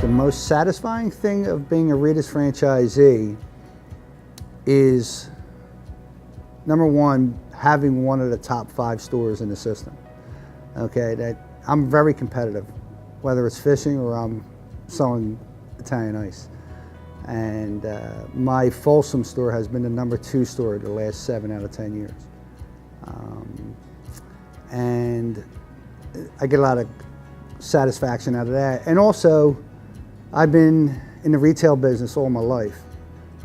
The most satisfying thing of being a Rita's franchisee is, number one, having one of the top 5 stores in the system. Okay, that I'm very competitive, whether it's fishing or I'm selling Italian ice. And my Folsom store has been the number 2 store the last 7 out of 10 years. And I get a lot of satisfaction out of that. And also, I've been in the retail business all my life,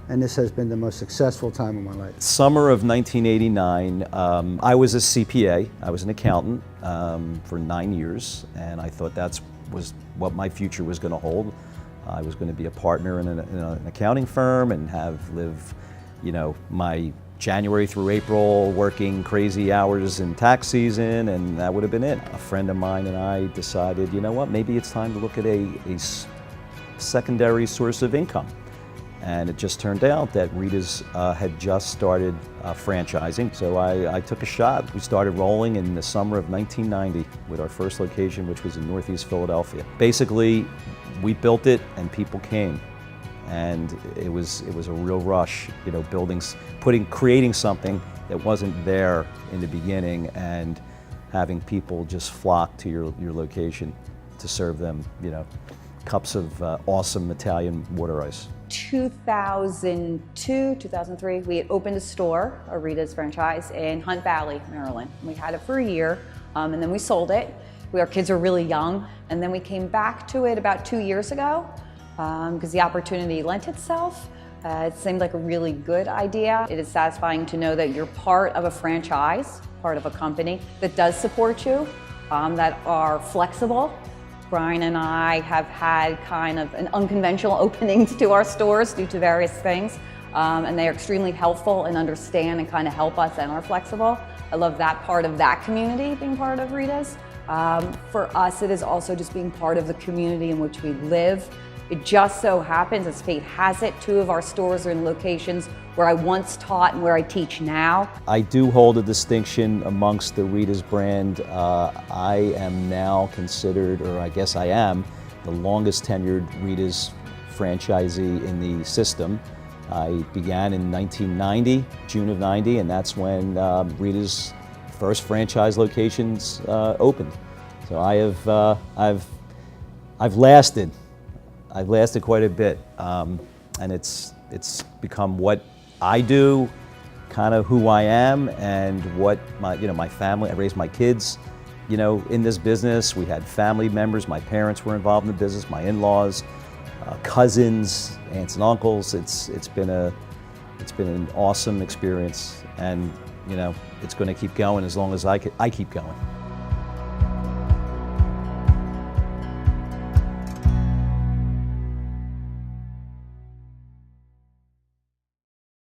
and this has been the most successful time of my life. Summer of 1989, I was a CPA. I was an accountant for 9 years, and I thought that was what my future was going to hold. I was going to be a partner in an accounting firm and live, my January through April working crazy hours in tax season, and that would have been it. A friend of mine and I decided, you know what, maybe it's time to look at a secondary source of income. And it just turned out that Rita's had just started franchising, so I took a shot. We started rolling in the summer of 1990 with our first location, which was in Northeast Philadelphia. Basically, we built it and people came. And it was a real rush, creating something that wasn't there in the beginning and having people just flock to your location to serve them, cups of awesome Italian water ice. 2002, 2003, we had opened a store, a Rita's franchise, in Hunt Valley, Maryland. We had it for a year, and then we sold it. Our kids were really young, and then we came back to it about 2 years ago. Because the opportunity lent itself. It seemed like a really good idea. It is satisfying to know that you're part of a franchise, part of a company that does support you, that are flexible. Brian and I have had kind of an unconventional openings to our stores due to various things, and they are extremely helpful and understand and kind of help us and are flexible. I love that part of that community, being part of Rita's. For us, it is also just being part of the community in which we live. It just so happens, as fate has it, 2 of our stores are in locations where I once taught and where I teach now. I do hold a distinction amongst the Rita's brand. I am now considered, or I guess I am, the longest tenured Rita's franchisee in the system. I began in 1990, June of 90, and that's when Rita's first franchise locations opened. So I've lasted. I've lasted quite a bit, and it's become what I do, kind of who I am, and what my family. I raised my kids, in this business. We had family members. My parents were involved in the business. My in-laws, cousins, aunts and uncles. It's been an awesome experience, and it's going to keep going as long as I keep going.